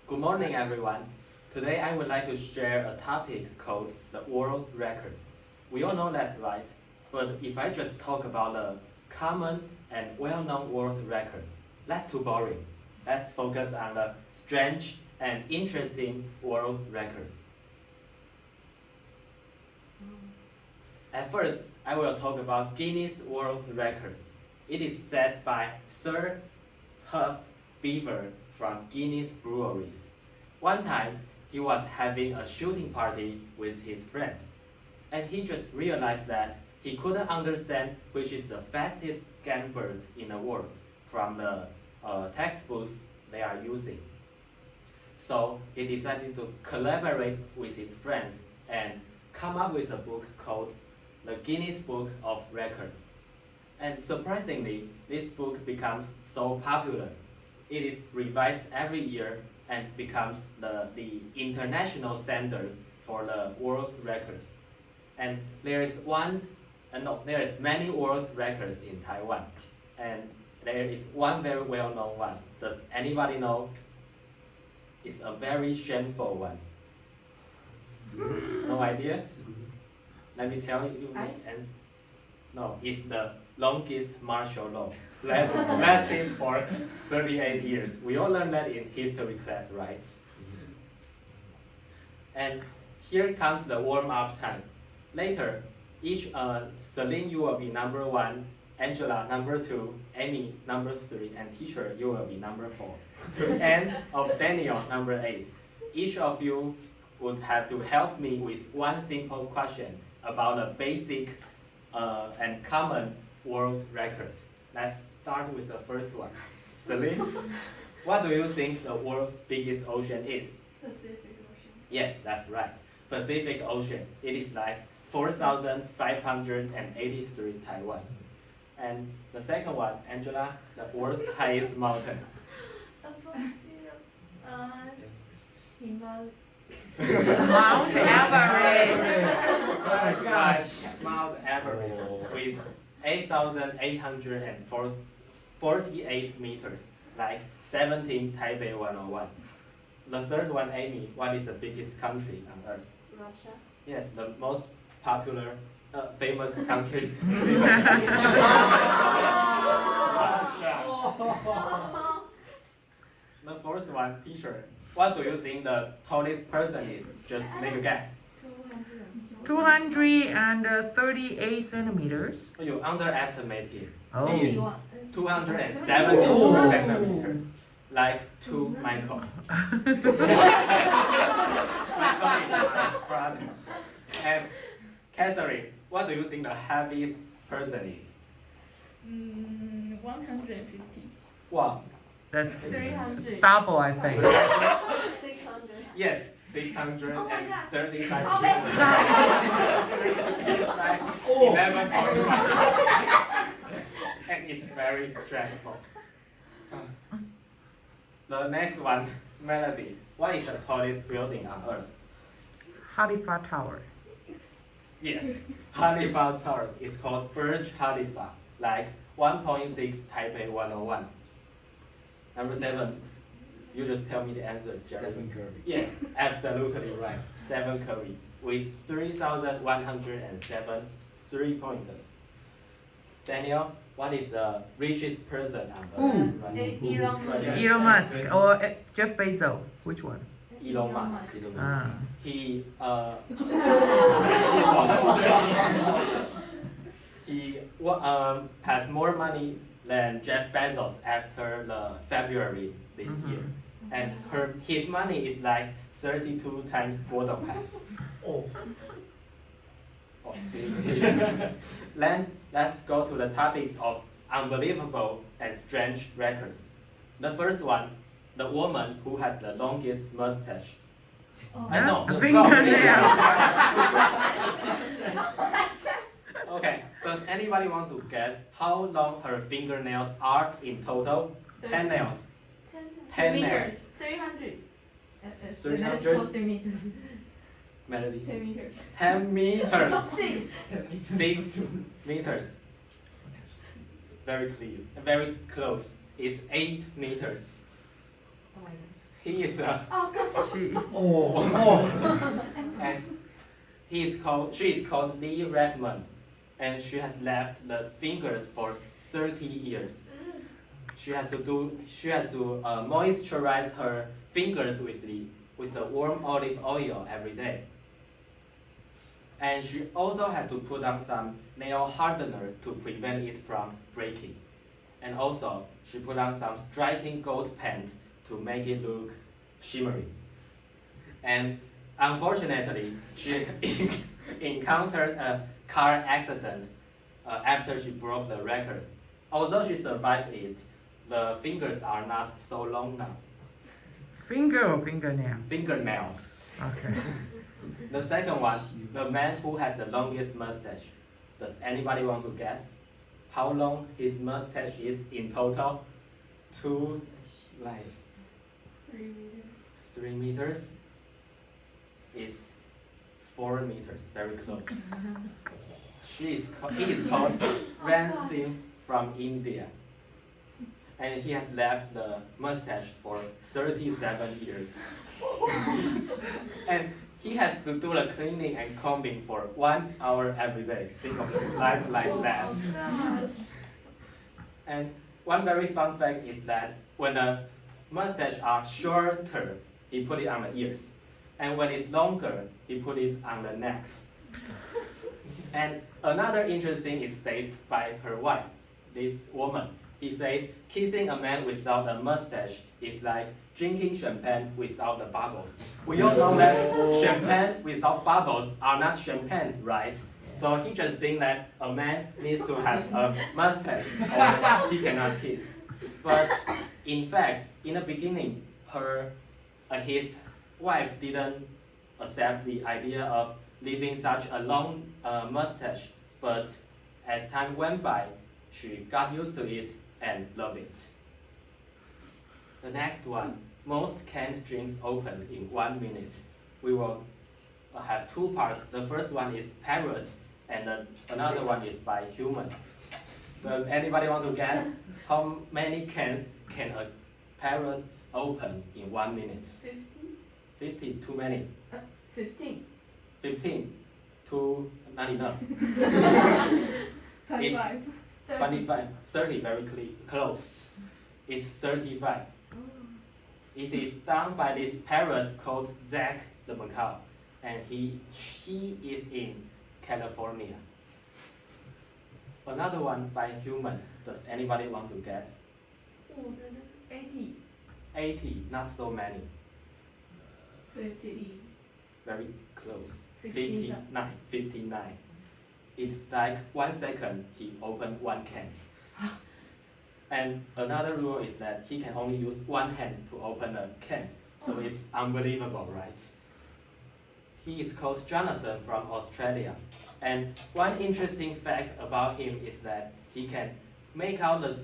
Good morning, everyone. Today I would like to share a topic called the world records. We all know that, right? But if I just talk about the common and well-known world records, that's too boring. Let's focus on the strange and interesting world records. At first, I will talk about Guinness World Records. It is set by Sir Huff Beaver from Guinness Breweries. One time, he was having a shooting party with his friends, and he just realized that he couldn't understand which is the fastest game bird in the world from the textbooks they are using. So he decided to collaborate with his friends and come up with a book called the Guinness Book of Records. And surprisingly, this book becomes so popular. It is revised every year and becomes the international standards for the world records. And there is many world records in Taiwan. And there is one very well-known one. Does anybody know? It's a very shameful one. No idea? Let me tell you the answer. No, it's the longest martial law. Lasting for 38 years. We all learned that in history class, right? And here comes the warm-up time. Later, Celine, you will be number 1, Angela, number 2, Amy, number 3, and teacher, you will be number 4. To end of Daniel, number 8. Each of you would have to help me with one simple question about a basic and common world record. Let's start with the first one. Celine, what do you think the world's biggest ocean is? Pacific Ocean. Yes, that's right. Pacific Ocean. It is like 4,583 Taiwan. And the second one, Angela, the world's highest mountain. Himalaya. Mount Everest. That's right, Mount Everest with 8,848 meters, like 17 Taipei 101. The third one, Amy, what is the biggest country on Earth? Russia. Yes, the most popular, famous country. Russia. The fourth one, teacher. What do you think the tallest person is? Just make a guess. 238 centimeters. You underestimate here. Oh. He is 272 centimeters. Like 2 Michael. Michael is my brother. And Catherine, what do you think the heaviest person is? 150. Wow. That's 300. double, I think. 600. Yes, 635. Oh my It's like 11.5. And it's very dreadful. The next one, Melody. What is the tallest building on Earth? Khalifa Tower. Yes, Khalifa Tower. It's called Burj Khalifa, like 1.6 Taipei 101. Number 7, you just tell me the answer, Jeremy. Stephen Curry. Yes, absolutely right. Stephen Curry with 3,107 3-pointers. Daniel, what is the richest person on Earth? Right? Elon Musk. Elon Musk or Jeff Bezos. Which one? Elon Musk. Ah. He has more money than Jeff Bezos after the February this year, and his money is like 32 times Gordon Pass. Oh. Then let's go to the topics of unbelievable and strange records. The first one, the woman who has the longest mustache. I know. A fingernail. Okay, does anybody want to guess how long her fingernails are in total? 10 nails. 10 nails. 300. 300? 3 meters. Melody. 10 meters. 10 meters. 6. 6 meters. Very clear. Very close. It's 8 meters. Oh my gosh. he is Oh God. She. and she is called Lee Redmond, and she has left the fingers for 30 years. She has to moisturize her fingers with the warm olive oil every day. And she also has to put on some nail hardener to prevent it from breaking. And also, she put on some striking gold paint to make it look shimmery. And unfortunately, she encountered a car accident after she broke the record. Although she survived it, the fingers are not so long now. Finger or fingernail? Fingernails. Okay. The second one, the man who has the longest mustache. Does anybody want to guess how long his mustache is in total? 2 lines. 3 meters. 3 meters is 4 meters, very close. He is called Ransim from India. And he has left the mustache for 37 years. And he has to do the cleaning and combing for 1 hour every day. Think of his life like that. And one very fun fact is that when the mustache are shorter, he put it on the ears. And when it's longer, he put it on the necks. And another interesting is said by her wife, this woman. He said, kissing a man without a mustache is like drinking champagne without the bubbles. We all know that champagne without bubbles are not champagnes, right? So he just think that a man needs to have a mustache or he cannot kiss. But in fact, in the beginning, his wife didn't accept the idea of leaving such a long mustache. But as time went by, she got used to it and loved it. The next one, most canned drinks open in 1 minute. We will have 2 parts. The first one is parrot, and another one is by human. Does anybody want to guess how many cans can a parrot open in 1 minute? 50? 50, too many. 15. 15, too not enough. 25. 25, 30, very close. It's 35. It is done by this parrot called Jack the Macaw, and he is in California. Another one by human. Does anybody want to guess? 80. 80, not so many. 30. Very close. 69. 59. It's like 1 second he opened 1 can. And another rule is that he can only use 1 hand to open the cans. So it's unbelievable, right? He is called Jonathan from Australia. And one interesting fact about him is that he can make out the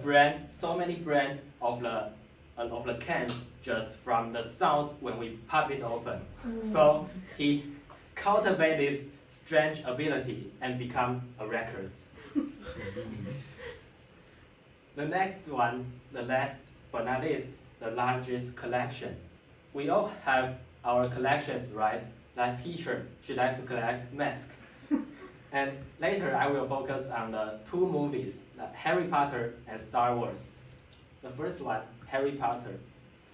brand, so many brand of the cans just from the sounds when we pop it open. So he cultivated this strange ability and become a record. The next one, the last but not least, the largest collection. We all have our collections, right? Like teacher, she likes to collect masks. And later I will focus on the 2 movies, like Harry Potter and Star Wars. The first one, Harry Potter.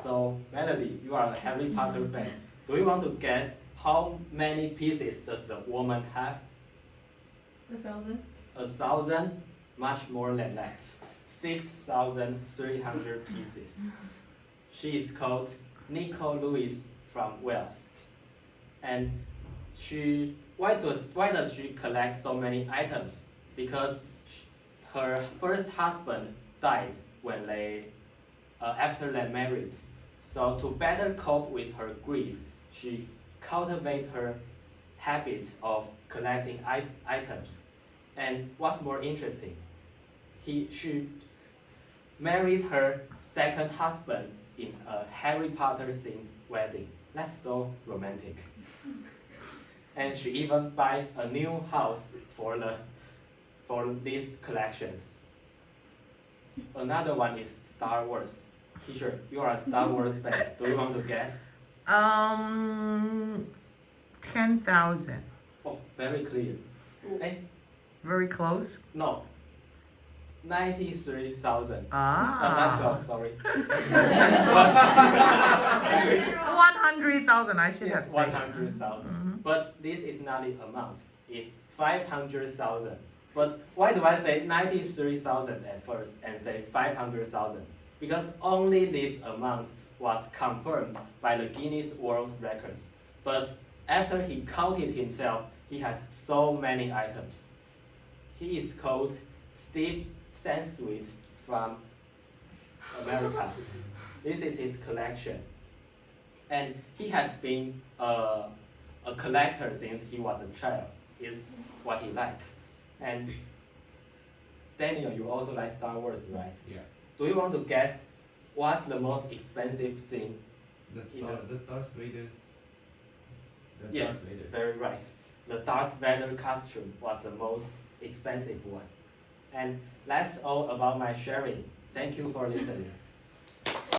So Melody, you are a Harry Potter fan. Do you want to guess how many pieces does the woman have? 1,000. 1,000? Much more than that. 6,300 pieces. She is called Nico Lewis from Wales. And why does she collect so many items? Because her first husband died when after they married. So to better cope with her grief, she cultivated her habit of collecting items. And what's more interesting, she married her second husband in a Harry Potter themed wedding. That's so romantic. And she even buy a new house for these collections. Another one is Star Wars. Teacher, you are a Star Wars fan. Do you want to guess? 10,000. Oh, very clear. Eh, Very close. no. 93,000. Ah. Not close, sorry. 100,000. I should have Yes, said. 100,000. Mhm. But this is not the amount. It's 500,000. But why do I say 93,000 at first and say 500,000? Because only this amount was confirmed by the Guinness World Records. But after he counted himself, he has so many items. He is called Steve Sansweet from America. This is his collection. And he has been a collector since he was a child, is what he likes. And Daniel, you also like Star Wars, right? Yeah. Do you want to guess what's the most expensive thing? The Darth Vader's. The Yes, Darth Vader's. very right. The Darth Vader costume was the most expensive one. And that's all about my sharing. Thank you for listening.